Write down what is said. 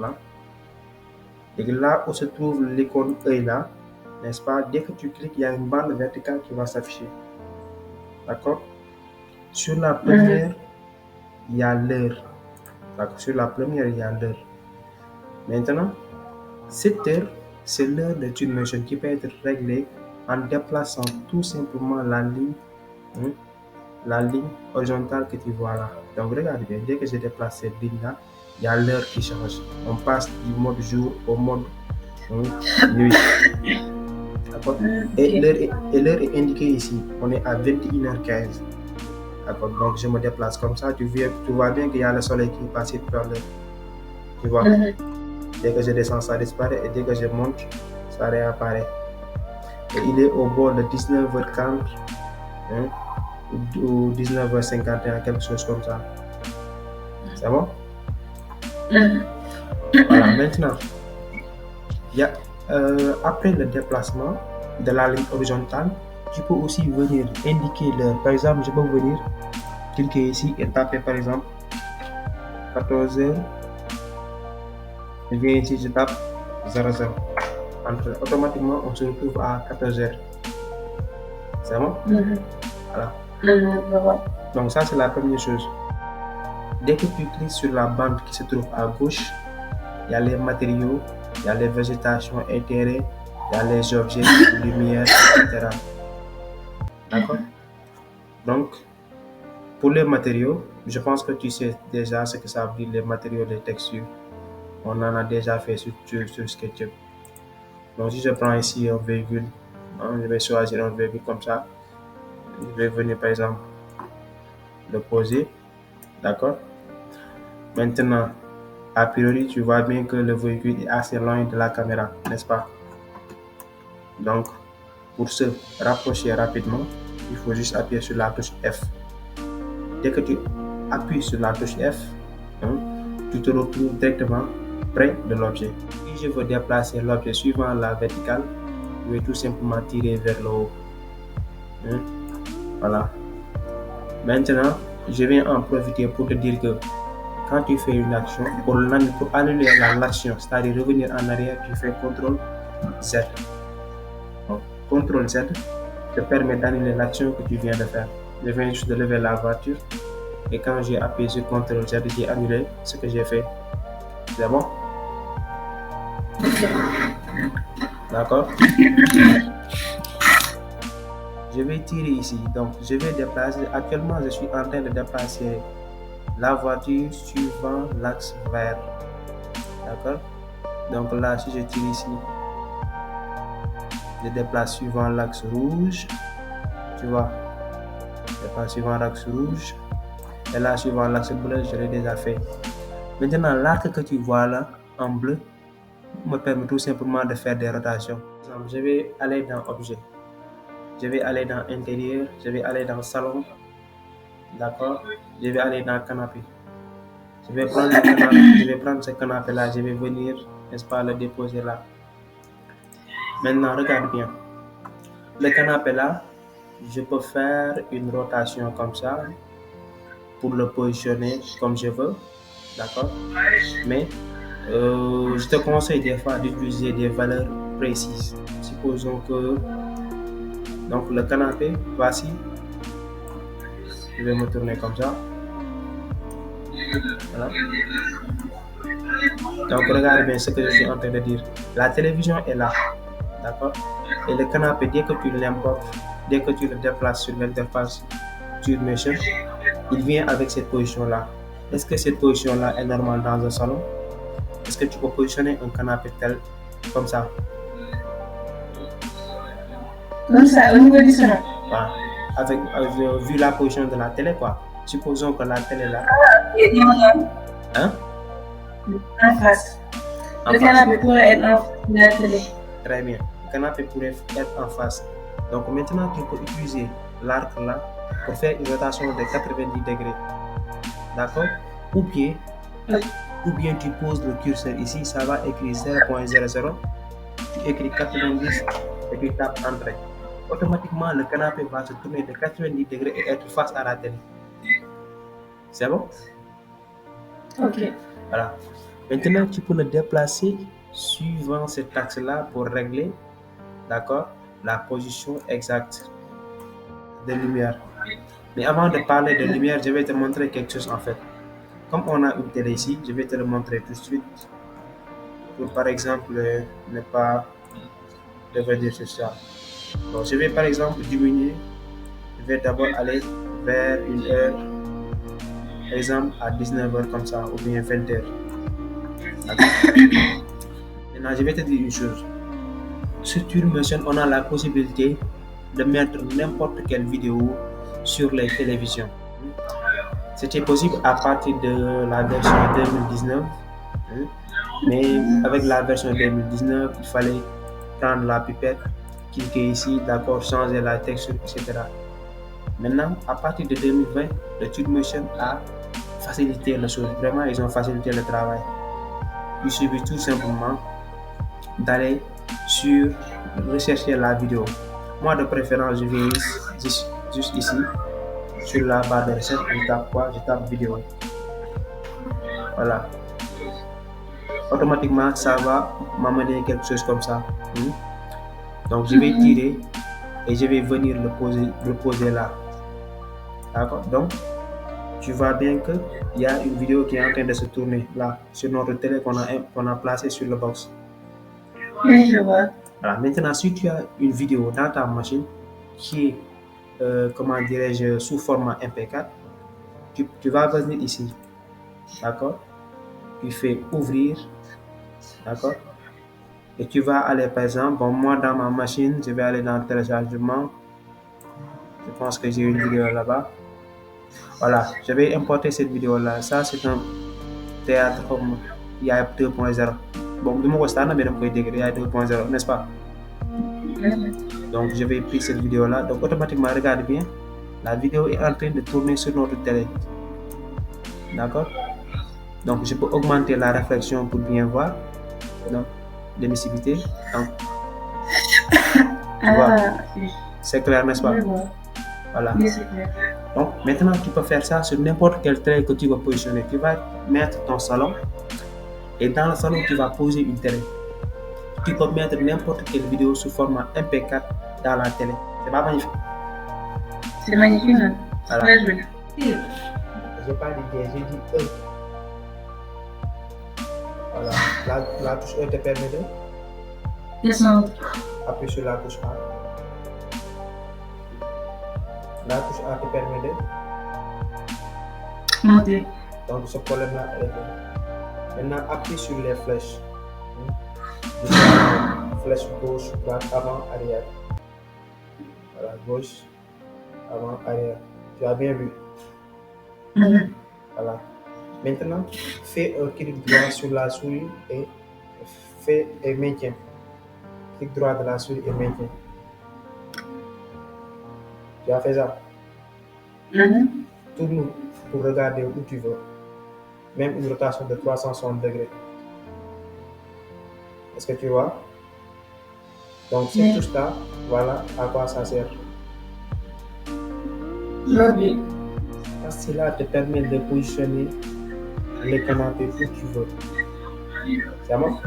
là. Et là où se trouve l'icône œil là, n'est-ce pas? Dès que tu cliques, il y a une bande verticale qui va s'afficher. D'accord? Sur la première, il y a l'heure. D'accord? Sur la première, il y a l'heure. Maintenant, cette heure, c'est l'heure de TuneMotion qui peut être réglée en déplaçant tout simplement hein, la ligne horizontale que tu vois là. Donc regarde bien, dès que je déplace cette ligne là, il y a l'heure qui change. On passe du mode jour au mode nuit. D'accord? Et l'heure est indiquée ici. On est à 21h15. D'accord? Donc je me déplace comme ça. Tu vois bien qu'il y a le soleil qui passe par l'heure. Tu vois? Dès que je descends, ça disparaît. Et dès que je monte, ça réapparaît. Et il est au bord de 19h40 hein, ou 19h51, quelque chose comme ça. C'est bon? Voilà, maintenant, après le déplacement de la ligne horizontale, tu peux aussi venir indiquer l'heure. Par exemple, je peux venir cliquer ici et taper par exemple 14h. Je viens ici, je tape 00. Automatiquement, on se retrouve à 14h. C'est bon? Voilà. Donc ça, c'est la première chose. Dès que tu cliques sur la bande qui se trouve à gauche, il y a les matériaux, il y a les végétations intérêts, il y a les objets, lumière, etc. D'accord? Donc, pour les matériaux, je pense que tu sais déjà ce que ça veut dire les matériaux, les textures. On en a déjà fait sur SketchUp. Donc, si je prends ici un véhicule, je vais choisir un véhicule comme ça. Je vais venir par exemple le poser. D'accord? Maintenant, a priori, tu vois bien que le véhicule est assez loin de la caméra, n'est-ce pas? Donc, pour se rapprocher rapidement, il faut juste appuyer sur la touche F. Dès que tu appuies sur la touche F, tu te retrouves directement près de l'objet. Si je veux déplacer l'objet suivant la verticale, je vais tout simplement tirer vers le haut. Voilà. Maintenant, je vais en profiter pour te dire que quand tu fais une action, pour annuler l'action, c'est-à-dire revenir en arrière, tu fais CTRL Z. Donc, CTRL Z te permet d'annuler l'action que tu viens de faire. Je viens juste de lever la voiture et quand j'ai appuyé sur CTRL Z, j'ai annulé ce que j'ai fait. C'est bon? D'accord? Je vais tirer ici. Donc, je vais déplacer. Actuellement, je suis en train de déplacer la voiture suivant l'axe vert. D'accord? Donc là, si je tire ici, je déplace suivant l'axe rouge. Tu vois? Je déplace suivant l'axe rouge. Et là, suivant l'axe bleu, je l'ai déjà fait. Maintenant, l'arc que tu vois là, en bleu, me permet tout simplement de faire des rotations. Par exemple, je vais aller dans Objet. Je vais aller dans Intérieur. Je vais aller dans Salon. D'accord? Je vais aller dans Canapé. Je vais prendre ce canapé là, je vais venir, n'est-ce pas, le déposer là. Maintenant, regarde bien. Le canapé là, je peux faire une rotation comme ça pour le positionner comme je veux. D'accord? Mais je te conseille des fois d'utiliser des valeurs précises. Supposons que donc le canapé, voici. Je vais me tourner comme ça. Voilà. Donc regarde bien ce que je suis en train de dire. La télévision est là. D'accord? Et le canapé, dès que tu l'importes, dès que tu le déplaces sur l'interface TuneMotion, il vient avec cette position-là. Est-ce que cette position-là est normale dans un salon? Est-ce que tu peux positionner un canapé tel, comme ça? Comme ça, au niveau du salon. Voilà. Vu la position de la télé, quoi. Supposons que la télé là. Hein? En face. Le canapé pourrait être en face de la télé. Très bien. Le canapé pourrait être en face. Donc maintenant, tu peux utiliser l'arc là pour faire une rotation de 90 degrés. D'accord? Ou bien tu poses le curseur ici, ça va écrire 0.00. Tu écris 90 et tu tapes Entrée. Automatiquement, le canapé va se tourner de 90 degrés et être face à la télé. C'est bon? Ok. Voilà. Maintenant, tu peux le déplacer suivant cet axe-là pour régler, d'accord, la position exacte de lumière. Mais avant de parler de lumière, je vais te montrer quelque chose en fait. Comme on a une télé ici, je vais te le montrer tout de suite pour par exemple ne pas devenir sur ça. Donc, je vais par exemple diminuer. Je vais d'abord aller vers une heure, par exemple à 19h comme ça, ou bien 20h. Maintenant, je vais te dire une chose. Sur Twinmotion, on a la possibilité de mettre n'importe quelle vidéo sur les télévisions. C'était possible à partir de la version 2019, mais avec la version 2019, il fallait prendre la pipette, cliquer ici, d'accord, changer la texture, etc. Maintenant, à partir de 2020, le Twinmotion a facilité la chose. Vraiment, ils ont facilité le travail. Il suffit tout simplement d'aller sur rechercher la vidéo. Moi, de préférence, je vais juste ici, sur la barre de recherche, je tape quoi? Je tape vidéo. Voilà. Automatiquement, ça va m'amener quelque chose comme ça. Donc, je vais tirer et je vais venir le poser là. D'accord? Donc, tu vois bien qu'il y a une vidéo qui est en train de se tourner là, sur notre télé qu'on a placée sur le box. Oui, je vois. Voilà. Maintenant, si tu as une vidéo dans ta machine qui est, comment dirais-je, sous format MP4, tu vas venir ici. D'accord? Tu fais ouvrir. D'accord? Et tu vas aller, par exemple, bon, moi dans ma machine, je vais aller dans le téléchargement. Je pense que j'ai une vidéo là-bas. Voilà, je vais importer cette vidéo-là. Ça, c'est un théâtre comme il y a 2.0. Bon, de mon côté, il y a 2.0, n'est-ce pas? Donc, je vais prendre cette vidéo-là. Donc, automatiquement, regarde bien. La vidéo est en train de tourner sur notre télé. D'accord? Donc, je peux augmenter la réflexion pour bien voir. Donc, l'émissivité. Donc, tu vois, c'est clair, n'est-ce pas? Voilà. Donc, maintenant, tu peux faire ça sur n'importe quel télé que tu vas positionner. Tu vas mettre ton salon et dans le salon, tu vas poser une télé. Tu peux mettre n'importe quelle vidéo sous format MP4 dans la télé. C'est pas magnifique? C'est magnifique, hein? Voilà. Très joli. J'ai pas dit D, j'ai dit E. Voilà. La touche E te permet de descendre. Appuyer sur la touche A. La touche A te permet de monter. Donc, ce problème-là est réglé. Maintenant, appuie sur les flèches. Flèche gauche, droite, avant, arrière. Voilà, gauche, avant, arrière. Tu as bien vu? Voilà. Maintenant, fais un clic droit sur la souris et maintiens. Clic droit de la souris et maintiens. Tu as fait ça? Tourne pour regarder où tu veux. Même une rotation de 360 degrés. Est-ce que tu vois? Donc, cette touche-là, voilà à quoi ça sert. Parce que là te permet de positionner le canapé où tu veux. C'est bon?